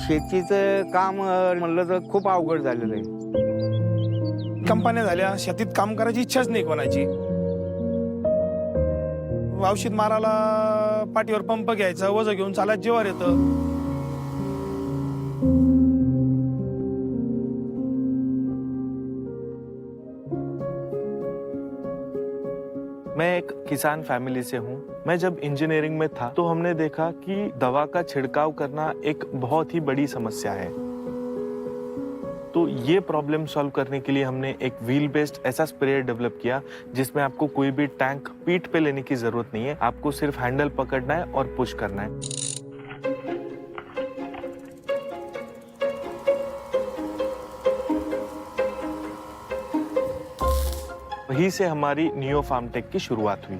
शेतीचं काम म्हणलं तर खूप अवघड झालेलं आहे. कंपन्या झाल्या, शेतीत काम करायची इच्छाच नाही कोणाची. औषध मारायला पाठीवर पंप घ्यायचा, वजन घेऊन चालायचं जीवावर येतं. मैं एक किसान फैमिली से हूँ। मैं जब इंजीनियरिंग में था तो हमने देखा कि दवा का छिड़काव करना एक बहुत ही बड़ी समस्या है। तो ये प्रॉब्लम सॉल्व करने के लिए हमने एक व्हील बेस्ड ऐसा स्प्रेयर डेवलप किया जिसमें आपको कोई भी टैंक पीठ पे लेने की जरूरत नहीं है, आपको सिर्फ हैंडल पकड़ना है और पुश करना है। वहीं से हमारी नियो फार्मटेक की शुरुआत हुई।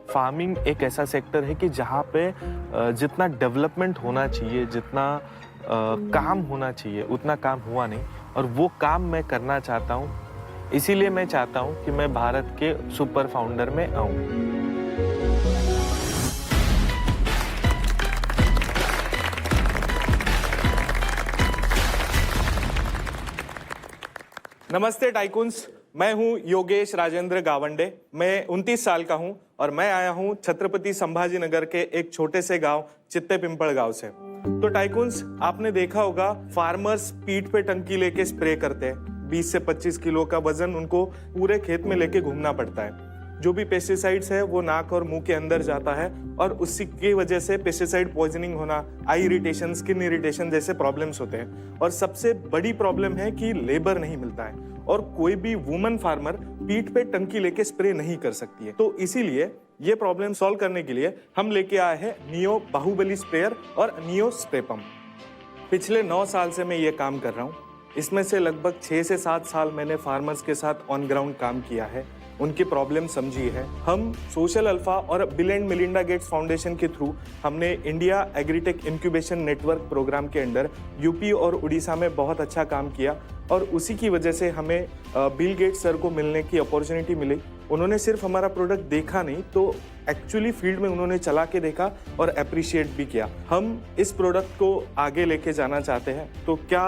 फार्मिंग एक ऐसा सेक्टर है कि जहाँ पे जितना डेवलपमेंट होना चाहिए, जितना काम होना चाहिए, उतना काम हुआ नहीं, और वो काम मैं करना चाहता हूँ। इसीलिए मैं चाहता हूँ कि मैं भारत के सुपर फाउंडर में आऊँ। नमस्ते टाइकून्स, मैं हूं योगेश राजेंद्र गावंडे। मैं 29 साल का हूं और मैं आया हूं छत्रपति संभाजी नगर के एक छोटे से गांव चित्ते पिंपल गांव से। तो टाइकून्स, आपने देखा होगा फार्मर्स पीठ पे टंकी लेके स्प्रे करते हैं। 20 से 25 किलो का वजन उनको पूरे खेत में लेके घूमना पड़ता है। जो भी पेस्टिसाइड्स है वो नाक और मुंह के अंदर जाता है और उसी की वजह से पेस्टिसाइड पॉइजनिंग होना, आई इरिटेशन, स्किन इरिटेशन जैसे प्रॉब्लम्स होते हैं। और सबसे बड़ी प्रॉब्लम है कि लेबर नहीं मिलता है और कोई भी वुमन फार्मर पीठ पे टंकी लेके स्प्रे नहीं कर सकती है। तो इसीलिए ये प्रॉब्लम सॉल्व करने के लिए हम लेके आए हैं नियो बाहुबली स्प्रेयर और नियो स्प्रे पंप। पिछले 9 साल से मैं ये काम कर रहा हूँ। इसमें से लगभग 6 से 7 साल मैंने फार्मर्स के साथ ऑन ग्राउंड काम किया है, उनकी प्रॉब्लम समझी है। हम सोशल अल्फा और Bill and Melinda Gates foundation के थ्रू हमने India agritech incubation network programme के अंडर यूपी और उड़ीसा में बहुत अच्छा काम किया और उसी की वजह से हमें बिल गेट्स सर को मिलने की अपॉर्चुनिटी मिली। उन्होंने सिर्फ हमारा प्रोडक्ट देखा नहीं, तो एक्चुअली फील्ड में उन्होंने चला के देखा और अप्रिशिएट भी किया। हम इस प्रोडक्ट को आगे लेके जाना चाहते हैं। तो क्या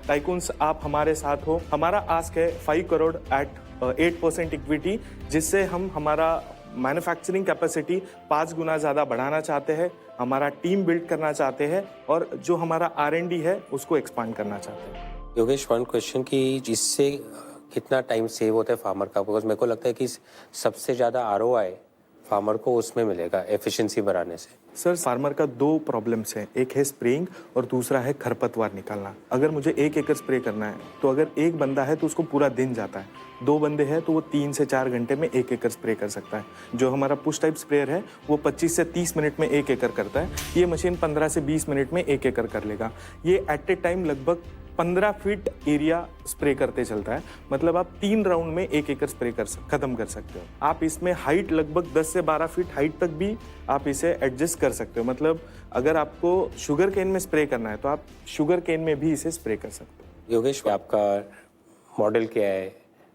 टाइकून्स आप हमारे साथ हो? हमारा आस्क है 5 करोड़ एट 8% इक्विटी, जिससे हम हमारा मैन्युफैक्चरिंग कैपेसिटी 5 गुना ज़्यादा बढ़ाना चाहते हैं, हमारा टीम बिल्ड करना चाहते हैं और जो हमारा R&D है उसको एक्सपांड करना चाहते हैं। योगेश, वन क्वेश्चन कि जिससे कितना टाइम सेव होता है फार्मर का? बिकॉज मेरे को लगता है कि सबसे ज़्यादा ROI फार्मर को उसमें मिलेगा एफिशिएंसी बढ़ाने से। सर, फार्मर का 2 प्रॉब्लम्स हैं, एक है स्प्रेइंग और दूसरा है खरपतवार निकालना। अगर मुझे 1 एकड़ स्प्रे करना है तो अगर एक बंदा है तो उसको पूरा दिन जाता है, 2 बंदे हैं तो वो 3 से 4 घंटे में 1 एकड़ स्प्रे कर सकता है। जो हमारा पुश टाइप स्प्रेयर है वो 25 से 30 मिनट में 1 एकड़ करता है। ये मशीन 15 से 20 मिनट में 1 एकड़ कर लेगा। ये एट ए टाइम लगभग 15 फीट एरिया स्प्रे करते चलता है। मतलब आप 3 राउंड में 1 एकड़ स्प्रे खत्म कर सकते हो। आप इसमें हाइट लगभग 10 से 12 फीट हाइट तक भी आप इसे एडजस्ट कर सकते हो। मतलब अगर आपको शुगर केन में स्प्रे करना है तो आप शुगर केन में भी इसे स्प्रे कर सकते हो। योगेश, आपका मॉडल क्या है,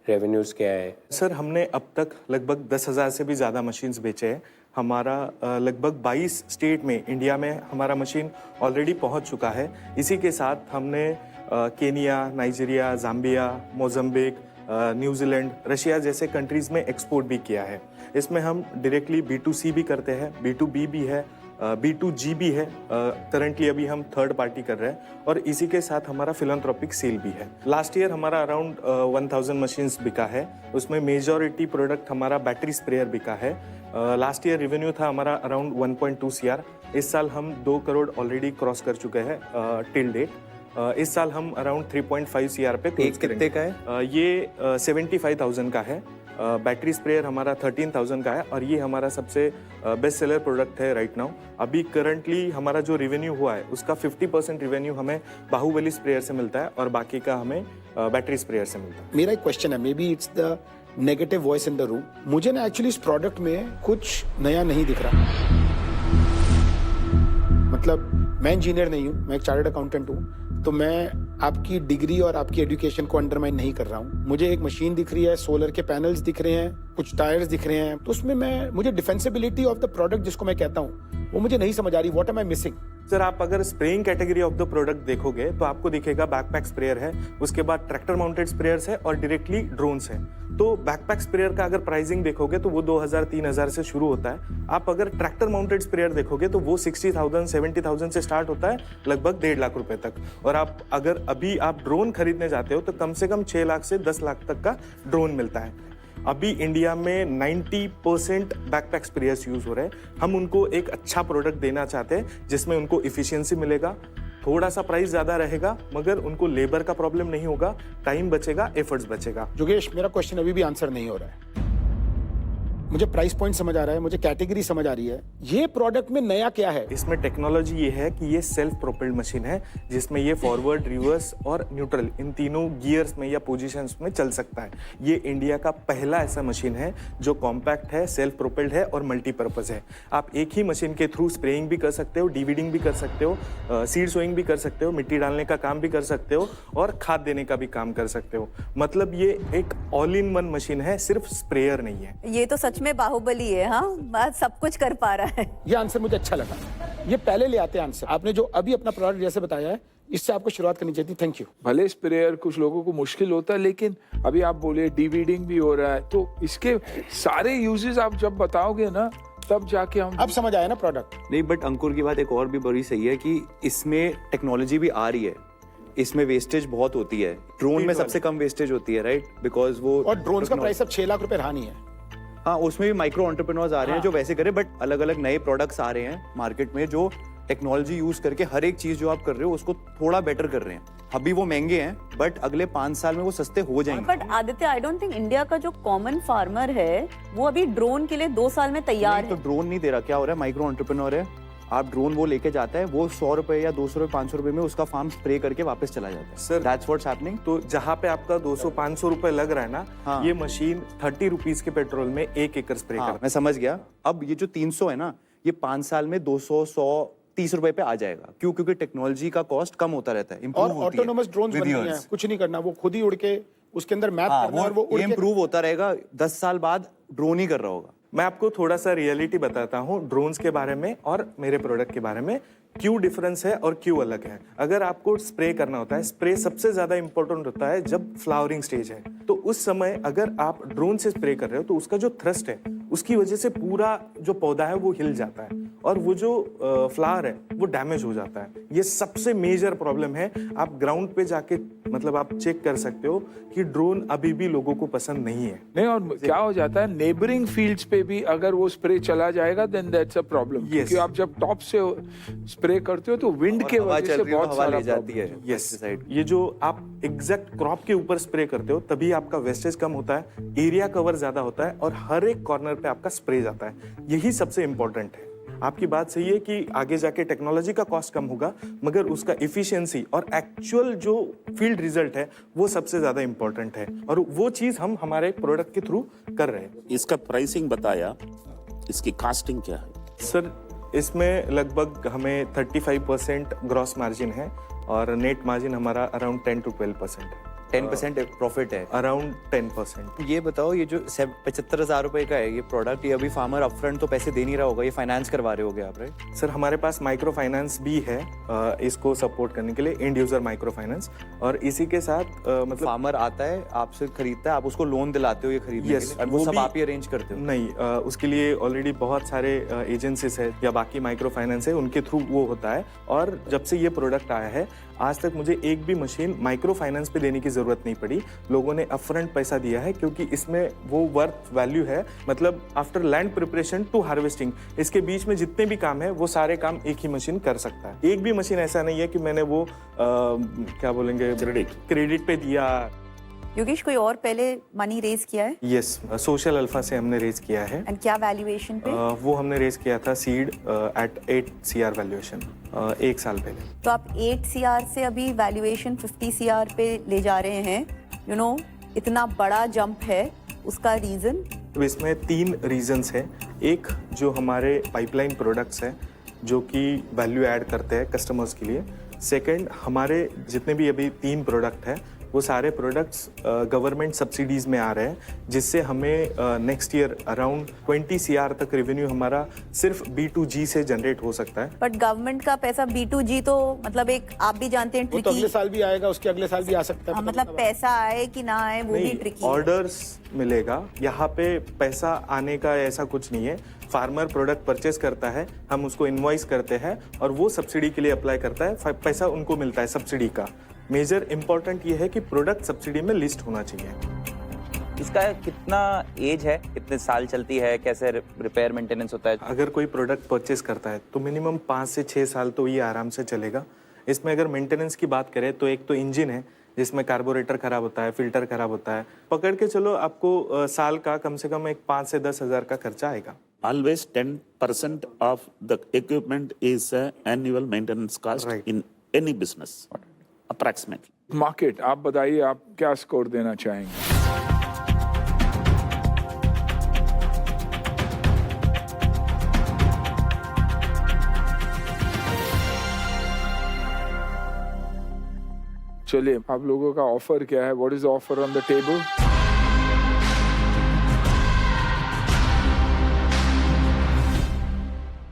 रेवेन्यूज क्या है? सर, हमने अब तक लगभग 10,000 से भी ज़्यादा मशीन्स बेचे हैं। हमारा लगभग 22 स्टेट में इंडिया में हमारा मशीन ऑलरेडी पहुंच चुका है। इसी के साथ हमने Kenya, Nigeria, Zambia, Mozambique, New Zealand, Russia जैसे कंट्रीज़ में एक्सपोर्ट भी किया है। इसमें हम डायरेक्टली B2C भी करते हैं, B2B भी है, B2G भी है। करंटली अभी हम 3rd पार्टी कर रहे हैं और इसी के साथ हमारा फिलैंथ्रोपिक सेल भी है। लास्ट ईयर हमारा अराउंड 1000 मशीन्स बिका है। उसमें मेजॉरिटी प्रोडक्ट हमारा बैटरी स्प्रेयर बिका है। लास्ट ईयर रेवेन्यू था हमारा अराउंड 1.2 CR। इस साल हम 2 करोड़ ऑलरेडी क्रॉस कर चुके हैं टिल डेट। इस साल हम अराउंड 3.5 CR पे क्लोज कितने का है? ये 75,000 का है। बैटरी स्प्रेयर हमारा 13,000 का है और ये हमारा सबसे बेस्ट सेलर प्रोडक्ट है राइट नाउ। अभी करंटली हमारा जो रेवेन्यू हुआ है उसका 50% रेवेन्यू हमें बाहुबली स्प्रेयर से मिलता है और बाकी का हमें बैटरी स्प्रेयर से मिलता है। मेरा एक क्वेश्चन है, may be it's the negative voice in the room. मुझे ना एक्चुअली इस प्रोडक्ट में कुछ नया नहीं दिख रहा। मतलब मैं इंजीनियर नहीं हूँ, मैं एक चार्टर्ड अकाउंटेंट हूँ, तो मैं आपकी डिग्री और आपकी एजुकेशन को अंडरमाइन नहीं कर रहा हूँ। मुझे एक मशीन दिख रही है, सोलर के पैनल्स दिख रहे हैं, कुछ टायर्स दिख रहे हैं, तो उसमें मुझे डिफेंसिबिलिटी ऑफ द प्रोडक्ट जिसको मैं कहता हूँ वो मुझे नहीं समझ आ रही. What am I missing? Sir आप अगर spraying category of the product देखोगे तो आपको दिखेगा बैकपैक स्प्रेयर है, उसके बाद ट्रैक्टर माउंटेड स्प्रेयर्स है और डायरेक्टली ड्रोन्स है. तो बैकपैक स्प्रेयर का अगर प्राइसिंग देखोगे तो वो 2000-3000 से शुरू होता है. आप अगर ट्रैक्टर माउंटेड स्प्रेयर देखोगे तो वो 60,000-70,000 से स्टार्ट होता है लगभग 1.5 लाख रुपए तक. और आप अगर अभी आप ड्रोन खरीदने जाते हो तो कम से कम 6 लाख से 10 लाख तक का ड्रोन मिलता है. अभी इंडिया में 90% बैकपैक स्प्रेयर्स यूज हो रहे हैं. हम उनको एक अच्छा प्रोडक्ट देना चाहते हैं जिसमें उनको इफिशियंसी मिलेगा, थोड़ा सा प्राइस ज्यादा रहेगा मगर उनको लेबर का प्रॉब्लम नहीं होगा, टाइम बचेगा, एफर्ट्स बचेगा. योगेश, मेरा क्वेश्चन अभी भी आंसर नहीं हो रहा है. मुझे प्राइस पॉइंट समझ आ रहा है, मुझे कैटेगरी समझ आ रही है, ये प्रोडक्ट में नया क्या है? इसमें टेक्नोलॉजी ये है कि ये सेल्फ प्रोपेल्ड मशीन है जिसमें ये फॉरवर्ड, रिवर्स और न्यूट्रल इन तीनों गियर्स में या पोजीशंस में चल सकता है. ये इंडिया का पहला ऐसा मशीन है जो कॉम्पैक्ट है, सेल्फ प्रोपेल्ड है और मल्टीपर्पज है. आप एक ही मशीन के थ्रू स्प्रेइंग भी कर सकते हो, डीवीडिंग भी कर सकते हो, सीड सोइंग भी कर सकते हो, मिट्टी डालने का काम भी कर सकते हो और खाद देने का भी काम कर सकते हो. मतलब ये एक ऑल इन वन मशीन है, सिर्फ स्प्रेयर नहीं है. ये तो सच में बाहुबली है. हाँ, सब कुछ कर पा रहा है. ये आंसर मुझे अच्छा लगा. ये पहले ले आते आंसर. आपने जो अभी अपना प्रोडक्ट जैसे बताया है, इससे आपको शुरुआत करनी चाहिए थी. Thank you. भले स्प्रेयर कुछ लोगों को मुश्किल होता है, लेकिन अभी आप बोले डीवीडिंग भी हो रहा है, तो इसके सारे यूजेस आप जब बताओगे ना तब जाके हम अब समझ आया ना प्रोडक्ट. नहीं, बट अंकुर की बात एक और भी बड़ी सही है कि इसमें टेक्नोलॉजी भी आ रही है. इसमें वेस्टेज बहुत होती है. ड्रोन में सबसे कम वेस्टेज होती है, राइट? बिकॉज वो और ड्रोन का प्राइस अब 6 लाख रुपए रहा नहीं है. हाँ, उसमें भी माइक्रो एंटरप्रेन्योर्स आ रहे हैं जो वैसे करे, बट अलग अलग नए प्रोडक्ट्स आ रहे हैं मार्केट में जो टेक्नोलॉजी यूज करके हर एक चीज जो आप कर रहे हो उसको थोड़ा बेटर कर रहे हैं. अभी वो महंगे हैं बट अगले 5 साल में वो सस्ते हो जाएंगे. But Aditya, I don't think India का जो कॉमन फार्मर है वो अभी ड्रोन के लिए 2 साल में तैयार नहीं, है. तो ड्रोन नहीं दे रहा. क्या हो रहा है, माइक्रो एंटरप्रेन्योर है, आप ड्रोन वो लेके जाता है, वो 100 रुपए या 200 रुपए 500 रुपए में उसका फार्म स्प्रे करके वापस चला जाता है. Sir, that's what's happening. तो जहाँ पे आपका 200-500 रुपए लग रहा है ना, हाँ. ये मशीन 30 रुपीज के पेट्रोल में 1 एकड़ स्प्रे हाँ, कर. मैं समझ गया. अब ये जो 300 है ना, ये 5 साल में 200-130 रुपए पे आ जाएगा. क्यों? क्योंकि टेक्नोलॉजी का कॉस्ट कम होता रहता है, और ऑटोनोमस ड्रोन्स बन रही हैं, कुछ नहीं करना, वो खुद ही उड़ के उसके अंदर मैप करना और वो उड़ के इम्प्रूव होता रहेगा. 10 साल बाद ड्रोन ही कर रहा होगा. मैं आपको थोड़ा सा रियलिटी बताता हूँ ड्रोन्स के बारे में और मेरे प्रोडक्ट के बारे में, क्यों डिफरेंस है और क्यों अलग है. अगर आपको स्प्रे करना होता है, स्प्रे सबसे ज्यादा इंपॉर्टेंट होता है जब फ्लावरिंग स्टेज है. तो उस समय अगर आप ड्रोन से स्प्रे कर रहे हो तो उसका जो थ्रस्ट है उसकी वजह से पूरा जो पौधा है वो हिल जाता है और वो जो फ्लावर है वो डैमेज हो जाता है. ये सबसे मेजर प्रॉब्लम है. आप ग्राउंड पे जाके मतलब आप चेक कर सकते हो कि ड्रोन अभी भी लोगों को पसंद नहीं है. नहीं. और क्या हो जाता है, नेबरिंग फील्ड्स पे भी अगर वो स्प्रे चला जाएगा देन दैट्स अ प्रॉब्लम. क्योंकि आप जब टॉप से स्प्रे करते हो तो विंड के वजह से बहुत सारा जाती है. यस, ये जो आप एग्जैक्ट क्रॉप के ऊपर स्प्रे करते हो तभी आपका वेस्टेज कम होता है, एरिया कवर ज्यादा होता है और हर एक कॉर्नर पे आपका स्प्रे जाता है. यही सबसे इंपॉर्टेंट है. आपकी बात सही है कि आगे जाके टेक्नोलॉजी का कॉस्ट कम होगा मगर उसका इफिशिएंसी और एक्चुअल जो फील्ड रिजल्ट है वो सबसे ज्यादा इंपॉर्टेंट है और वो चीज हम हमारे प्रोडक्ट के थ्रू कर रहे हैं. इसका प्राइसिंग बताया, इसकी कास्टिंग क्या है? सर इसमें लगभग हमें 35% ग्रॉस मार्जिन है और नेट मार्जिन हमारा अराउंड 10 to 12% है. 10% प्रॉफिट है. अराउंड 10%. ये बताओ, ये जो 75,000 रुपए का है ये प्रोडक्ट, ये अभी फार्मर अपफ्रंट तो पैसे दे नहीं रहा होगा, ये फाइनेंस करवा रहे होगे आप, राइट? सर हमारे पास माइक्रो फाइनेंस भी है इसको सपोर्ट करने के लिए, एंड यूजर माइक्रो फाइनेंस. और इसी के साथ मतलब फार्मर आता है आपसे खरीदता है, आप उसको लोन दिलाते हो ये खरीदने Yes, के लिए, वो सब भी- आप ही अरेंज करते हो? नहीं, उसके लिए ऑलरेडी बहुत सारे एजेंसीज है या बाकी माइक्रो फाइनेंस है, उनके थ्रू वो होता है. और जब से ये प्रोडक्ट आया है आज तक मुझे एक भी मशीन माइक्रो फाइनेंस पे देने की जरूरत नहीं पड़ी. लोगों ने अपफ्रंट पैसा दिया है क्योंकि इसमें वो वर्थ वैल्यू है. मतलब after land preparation to harvesting, इसके बीच में जितने भी काम है वो सारे काम एक ही मशीन कर सकता है. एक भी मशीन ऐसा नहीं है कि मैंने वो क्या बोलेंगे क्रेडिट पे दिया. योगेश, कोई और पहले मनी रेज किया है? यस, सोशल अल्फा से हमने रेज किया है. एंड क्या वैल्यूएशन पे? वो हमने रेज किया था सीड एट 8 CR वैल्यूएशन 1 साल पहले. तो आप 8 CR से अभी वैल्यूएशन 50 CR पे ले जा रहे हैं. यू नो, इतना बड़ा जंप है, उसका रीजन? तो इसमें 3 रीजंस हैं. एक जो हमारे पाइपलाइन प्रोडक्ट्स हैं जो कि वैल्यू ऐड करते हैं कस्टमर्स के लिए. सेकंड, हमारे जितने भी अभी 3 प्रोडक्ट हैं वो सारे प्रोडक्ट्स गवर्नमेंट सब्सिडीज में आ रहे हैं, जिससे हमें नेक्स्ट ईयर अराउंड 20 CR तक रेवेन्यू हमारा सिर्फ B2G से जनरेट हो सकता है। बट गवर्नमेंट का पैसा B2G तो मतलब एक आप भी जानते हैं वो तो अगले ट्रिकी, साल भी आएगा, उसके अगले साल भी आ सकता है। मतलब पैसा आए कि ना आए वो भी नहीं, ट्रिकी। ऑर्डर्स मिलेगा, यहाँ पे पैसा आने का ऐसा कुछ नहीं है। फार्मर प्रोडक्ट परचेस करता है, हम उसको इनवॉइस करते हैं और वो सब्सिडी के लिए अप्लाई करता है, पैसा उनको मिलता है सब्सिडी का। मेजर इंपॉर्टेंट ये है कि प्रोडक्ट सब्सिडी में लिस्ट होना चाहिए। इसका कितना एज है, कितने साल चलती है, कैसे रिपेयर मेंटेनेंस होता है? अगर कोई प्रोडक्ट परचेस करता है तो मिनिमम 5 से 6 साल तो ये आराम से चलेगा। इसमें अगर मेंटेनेंस की बात करें तो एक तो इंजन है जिसमें कार्बोरेटर खराब होता है, फिल्टर खराब होता है, पकड़ के चलो आपको साल का कम से कम एक 5 से 10 हज़ार का खर्चा आएगा। Always 10% of the equipment is annual maintenance cost Right. in any business, approximately. Market, आप बताइए आप क्या स्कोर देना चाहेंगे? चलिए, आप लोगों का ऑफर क्या है? What is the offer on the table?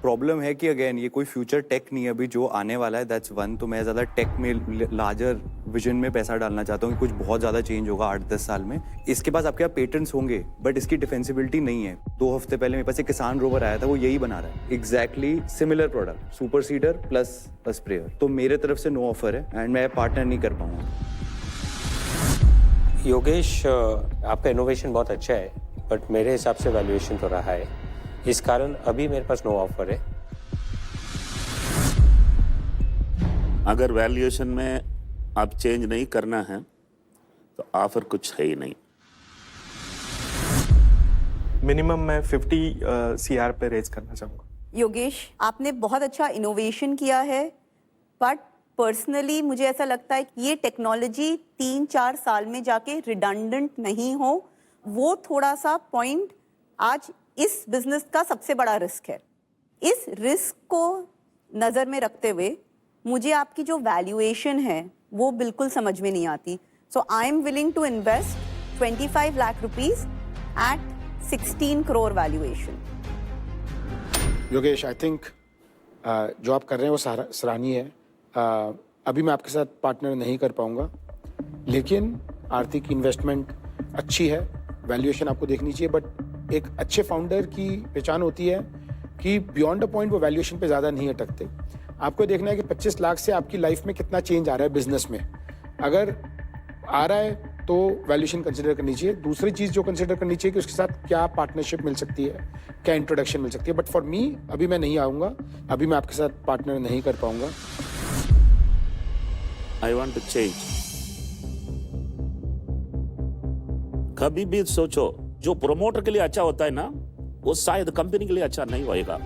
Problem है कि अगेन ये कोई फ्यूचर टेक नहीं है अभी जो आने वाला है, दैट्स वन। तो मैं ज़्यादा टेक में लार्जर विजन में पैसा डालना चाहता हूँ कि कुछ बहुत ज़्यादा चेंज होगा 8-10 साल में। इसके पास आपके यहाँ पेटेंट्स होंगे बट इसकी डिफेंसिबिलिटी नहीं है। 2 हफ्ते पहले मेरे पास एक किसान रोवर आया था, वो यही बना रहा है, exactly similar product, super seeder plus sprayer. तो मेरे तरफ से नो ऑफर है एंड मैं पार्टनर नहीं कर पाऊंगा। योगेश, आपका इनोवेशन बहुत अच्छा है बट मेरे हिसाब से वैल्यूएशन तो रहा है, इस कारण अभी मेरे पास नो ऑफर है। अगर वैल्यूएशन में आप चेंज नहीं करना है तो ऑफर कुछ है ही नहीं। मिनिमम मैं 50 CR पे रेज करना चाहूँगा। योगेश, आपने बहुत अच्छा इनोवेशन किया है, बट पर्सनली मुझे ऐसा लगता है कि ये टेक्नोलॉजी 3-4 साल में जाके रिडंडेंट नहीं हो, वो थोड़ा सा पॉइंट आज इस बिजनेस का सबसे बड़ा रिस्क है। इस रिस्क को नज़र में रखते हुए मुझे आपकी जो वैल्यूएशन है वो बिल्कुल समझ में नहीं आती। So I am willing to invest 25 lakh rupees at 16 crore valuation. Yogesh, I think जो आप कर रहे हैं वो सराहनीय है। अभी मैं आपके साथ पार्टनर नहीं कर पाऊंगा, लेकिन आर्थिक इन्वेस्टमेंट अच्छी है, वैल्यूएशन आपको देखनी चाहिए। बट एक अच्छे फाउंडर की पहचान होती है कि बियॉन्ड अ पॉइंट वो वैल्यूएशन पे ज़्यादा नहीं अटकते। आपको देखना है कि 25 लाख से आपकी लाइफ में कितना चेंज आ रहा है बिजनेस में। अगर आ रहा है तो वैल्यूएशन कंसिडर करनी चाहिए। दूसरी चीज़ जो कंसिडर करनी चाहिए कि उसके साथ क्या पार्टनरशिप मिल सकती है, क्या इंट्रोडक्शन मिल सकती है। बट फॉर मी अभी मैं नहीं आऊँगा, अभी मैं आपके साथ पार्टनर नहीं कर पाऊँगा। I want to change. कभी भी सोचो, जो प्रोमोटर के लिए अच्छा होता है ना, वो शायद कंपनी के लिए अच्छा नहीं होएगा।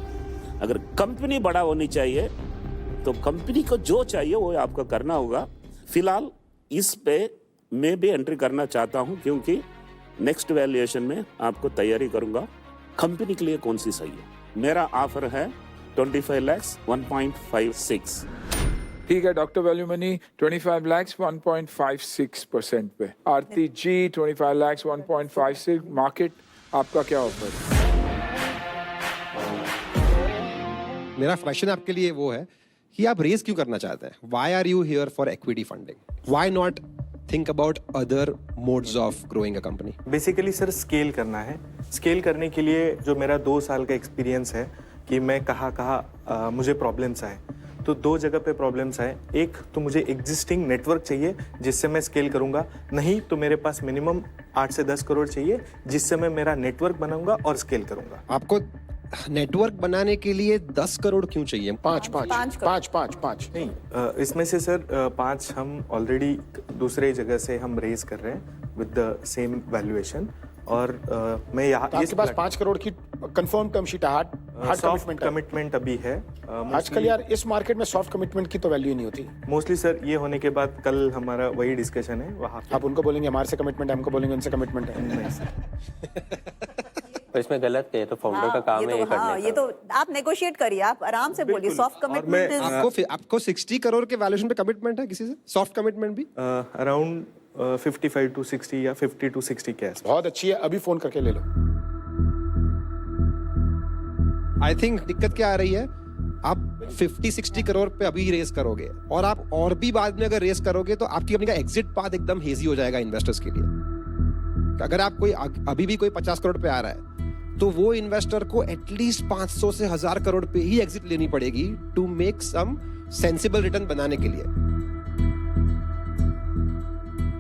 अगर कंपनी बड़ा होनी चाहिए तो कंपनी को जो चाहिए वो आपको करना होगा। फिलहाल इस पे मैं भी एंट्री करना चाहता हूं, क्योंकि नेक्स्ट वैल्यूएशन में आपको तैयारी करूंगा कंपनी के लिए कौन सी सही है। मेरा ऑफर है 25 लाख 1.56। ठीक है डॉक्टर वैल्यू मनी 25 लाख 1.56% पे। आरती जी 25 लाख 1.56। मार्केट, आपका क्या ऑफर है? मेरा क्वेश्चन आपके लिए वो है कि आप रेस क्यों करना चाहते हैं? Why are you here for equity funding? Why not think about other modes of growing a company? Basically sir scale करना है। स्केल करने के लिए जो मेरा 2 साल का एक्सपीरियंस है कि मैं कहाँ मुझे प्रॉब्लम्स आए, तो 2 जगह पे प्रॉब्लम्स आए। एक तो मुझे एग्जिस्टिंग नेटवर्क चाहिए जिससे मैं स्केल करूंगा, नहीं तो मेरे पास मिनिमम 8 से 10 करोड़ चाहिए जिससे मैं मेरा नेटवर्क बनाऊंगा और स्केल करूंगा। आपको नेटवर्क बनाने के लिए 10 करोड़ क्यों चाहिए? 5 नहीं, इसमें से सर 5 हम ऑलरेडी दूसरे जगह से हम रेज कर रहे हैं विद द सेम वैल्यूएशन। और मैं यहाँ आपके पास 5 करोड़ की कंफर्म टर्म शीट है, हार्ड कमिटमेंट अभी है। आजकल यार इस मार्केट में सॉफ्ट कमिटमेंट की तो वैल्यू नहीं होती। मोस्टली सर ये होने के बाद कल हमारा वही डिस्कशन है वहाँ। आप उनको बोलेंगे हमारे से कमिटमेंट है, हमको बोलेंगे उनसे कमिटमेंट है। नहीं सर। पर इसमें गलत है, तो फाउंडर का काम है ये करने का। ये तो आप नेगोशिएट करिए, आप आराम से बोलिए। सॉफ्ट कमिटमेंट आपको 60 करोड़ के वैल्यूएशन पे कमिटमेंट है किसी से? सॉफ्ट कमिटमेंट भी अराउंड 55 to 60 या 50 to 60 के आसपास। बहुत अच्छी है, अभी फोन करके ले लो। आई थिंक दिक्कत क्या आ रही है, आप 50-60 करोड़ पे अभी रेस करोगे और आप और भी बाद में अगर रेस करोगे तो आपकी कंपनी का एग्जिट पाथ एकदम हेजी हो जाएगा इन्वेस्टर्स के लिए। अगर आप कोई अभी भी कोई 50 करोड़ पे आ रहा है तो वो इन्वेस्टर को एटलीस्ट 500 से 1000 करोड़ पे ही एग्जिट लेनी पड़ेगी to make some sensible return बनाने के लिए।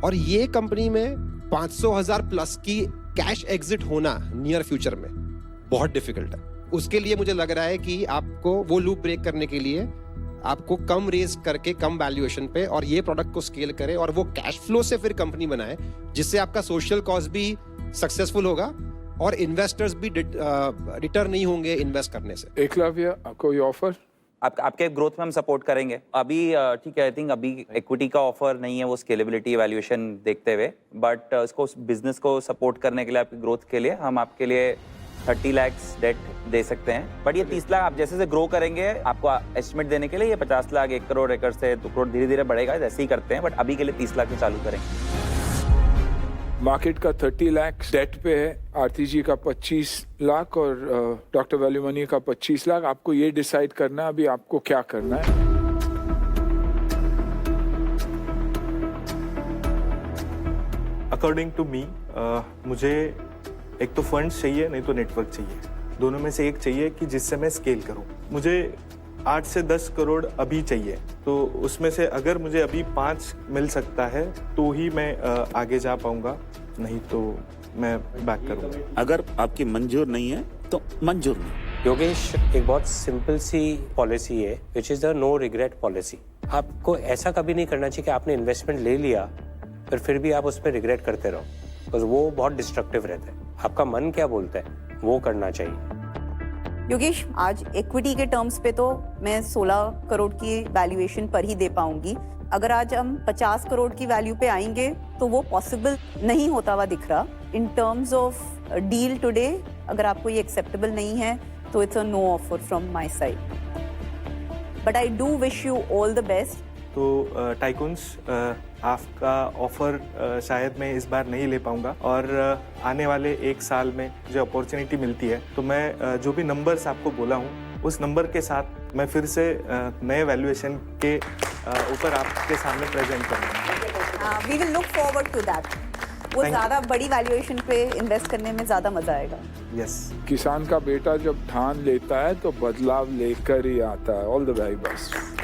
और ये कंपनी में 500,000 प्लस की कैश एग्जिट होना नियर फ्यूचर में बहुत डिफिकल्ट है। उसके लिए मुझे लग रहा है कि आपको वो लूप ब्रेक करने के लिए आपको कम रेज करके कम वैल्यूएशन पे और ये प्रोडक्ट को स्केल करे और वो कैश फ्लो से फिर कंपनी बनाए जिससे आपका सोशल कॉज भी सक्सेसफुल होगा और इन्वेस्टर्स भी डिटर नहीं होंगे इन्वेस्ट करने से। एकलव्य, कोई ऑफर? आपके ग्रोथ में हम सपोर्ट करेंगे। अभी ठीक है, आई थिंक अभी इक्विटी का ऑफर नहीं है, वो स्केलेबिलिटी वैल्यूएशन देखते हुए, बट इसको बिजनेस को सपोर्ट करने के लिए, आपकी ग्रोथ के लिए हम आपके लिए 30 लाख डेट दे सकते हैं। बट ये 30 लाख आप जैसे जैसे ग्रो करेंगे, आपको एस्टिमेट देने के लिए ये 50 लाख 1 करोड़ एकड़ से 2 करोड़ धीरे धीरे बढ़ेगा, जैसे ही करते हैं। बट अभी के लिए 30 लाख में चालू करेंगे। मार्केट का 30 लाख डेट पे है, आरती जी का 25 लाख और डॉक्टर वैल्यूमनी का 25 लाख। आपको ये डिसाइड करना है अभी आपको क्या करना है। अकॉर्डिंग टू मी मुझे एक तो फंड्स चाहिए, नहीं तो नेटवर्क चाहिए। दोनों में से एक चाहिए कि जिससे मैं स्केल करूं। मुझे 8 से 10 करोड़ अभी चाहिए, तो उसमें से अगर मुझे अभी 5 मिल सकता है तो ही मैं आगे जा पाऊंगा, नहीं तो मैं बैक करूंगा। अगर आपकी मंजूर नहीं है तो मंजूर नहीं। योगेश, एक बहुत सिंपल सी पॉलिसी है which is the no regret policy. आपको ऐसा कभी नहीं करना चाहिए कि आपने इन्वेस्टमेंट ले लिया फिर भी आप उस पर रिग्रेट करते रहो, बिकॉज वो बहुत डिस्ट्रक्टिव रहता है। आपका मन क्या बोलता है वो करना चाहिए। योगेश, आज इक्विटी के टर्म्स पे तो मैं 16 करोड़ की वैल्यूएशन पर ही दे पाऊंगी। अगर आज हम 50 करोड़ की वैल्यू पे आएंगे तो वो पॉसिबल नहीं होता हुआ दिख रहा। In terms of deal today, अगर आपको ये एक्सेप्टेबल नहीं है तो it's a no offer from my side. But I do wish you all the best. तो टाइकून्स, आपका ऑफर शायद मैं इस बार नहीं ले पाऊंगा, और आने वाले 1 साल में जो अपॉर्चुनिटी मिलती है तो मैं जो भी नंबर्स आपको बोला हूँ उस नंबर के साथ मैं फिर से नए वैल्यूएशन के ऊपर आपके सामने प्रेजेंट करूँगा। We will look forward to that. वो ज्यादा बड़ी वैल्यूएशन पे इन्वेस्ट करने में ज्यादा मजा आएगा। यस। किसान का बेटा जब ठान लेता है तो बदलाव लेकर ही आता है। All the very best.